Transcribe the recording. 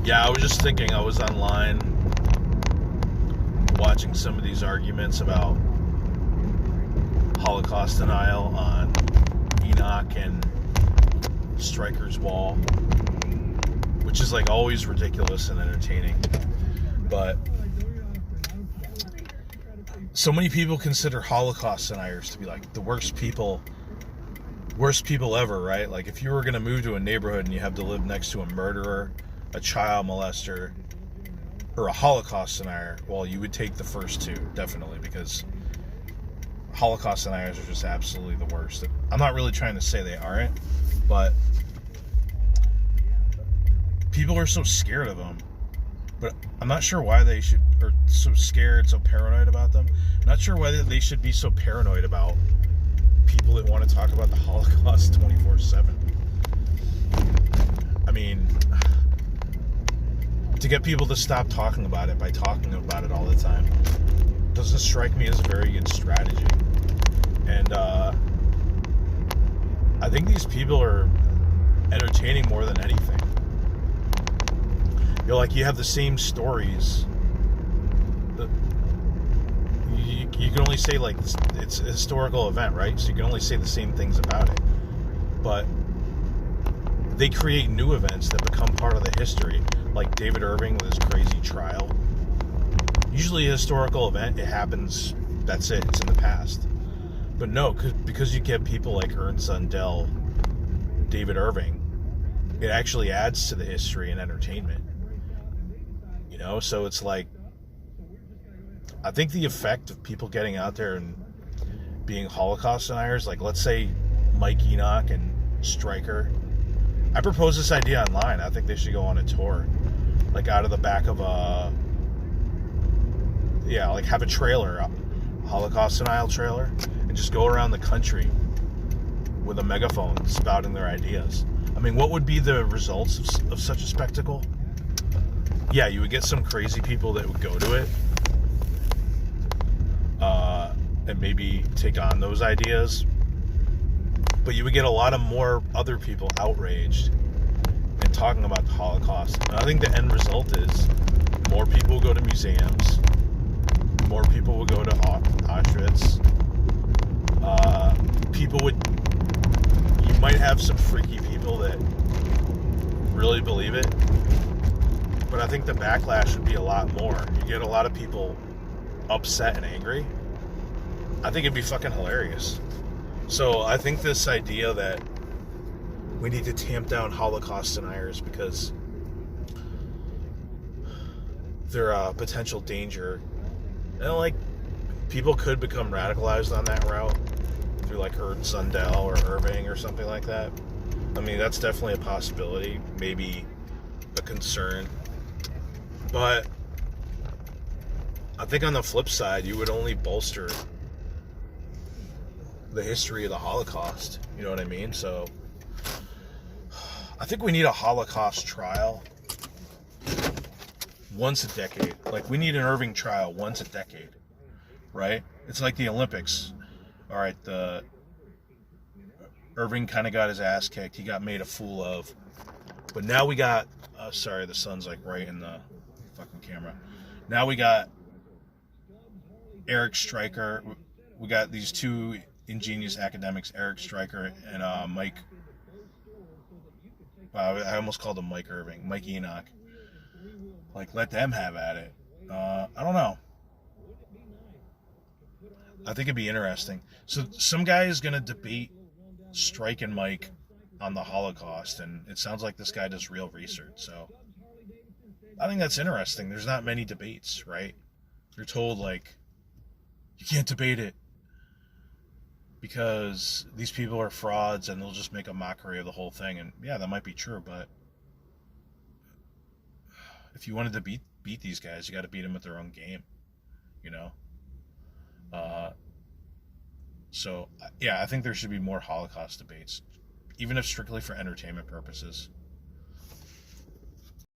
Yeah, I was just thinking, I was online watching some of these arguments about Holocaust denial on Enoch and Stryker's wall, which is like always ridiculous and entertaining. But so many people consider Holocaust deniers to be like the worst people ever, right? Like if you were going to move to a neighborhood and you have to live next to a murderer, a child molester, or a Holocaust denier, well, you would take the first two, definitely, because Holocaust deniers are just absolutely the worst. I'm not really trying to say they aren't, but people are so scared of them. But I'm not sure why they are so scared, so paranoid about them. I'm not sure why they should be so paranoid about people that want to talk about the Holocaust 24/7. I mean, to get people to stop talking about it by talking about it all the time doesn't strike me as a very good strategy. And I think these people are entertaining more than anything. You know, like you have the same stories. You can only say like it's a historical event, right? So you can only say the same things about it. But they create new events that become part of the history, like David Irving with his crazy trial. Usually a historical event, it happens, that's it, it's in the past. But no, because you get people like Ivring and Zundel, David Irving, it actually adds to the history and entertainment. You know, so it's like, I think the effect of people getting out there and being Holocaust deniers, like let's say Mike Enoch and Stryker. I proposed this idea online. I think they should go on a tour, like out of the back of like have a trailer, a Holocaust denial trailer, and just go around the country with a megaphone spouting their ideas. I mean, what would be the results of such a spectacle? Yeah, you would get some crazy people that would go to it and maybe take on those ideas. But you would get a lot of more other people outraged and talking about the Holocaust. And I think the end result is more people will go to museums, more people will go to Auschwitz. You might have some freaky people that really believe it, but I think the backlash would be a lot more. You get a lot of people upset and angry. I think it'd be fucking hilarious. So I think this idea that we need to tamp down Holocaust deniers because they're a potential danger, and like people could become radicalized on that route through like Zundel or Irving or something like that. I mean, that's definitely a possibility, maybe a concern. But I think on the flip side, you would only bolster the history of the Holocaust. You know what I mean? So I think we need a Holocaust trial once a decade. Like, we need an Irving trial once a decade, right? It's like the Olympics. All right, the Irving kind of got his ass kicked. He got made a fool of. But now we got... sorry, the sun's like right in the fucking camera. Now we got Eric Stryker. We got these two ingenious academics, Eric Stryker and Mike... I almost called him Mike Irving. Mike Enoch. Like, let them have at it. I don't know. I think it'd be interesting. So some guy is going to debate Strike and Mike on the Holocaust, and it sounds like this guy does real research. So I think that's interesting. There's not many debates, right? You're told, like, you can't debate it because these people are frauds and they'll just make a mockery of the whole thing. And yeah, that might be true, but if you wanted to beat these guys, you got to beat them at their own game, you know? So yeah, I think there should be more Holocaust debates, even if strictly for entertainment purposes.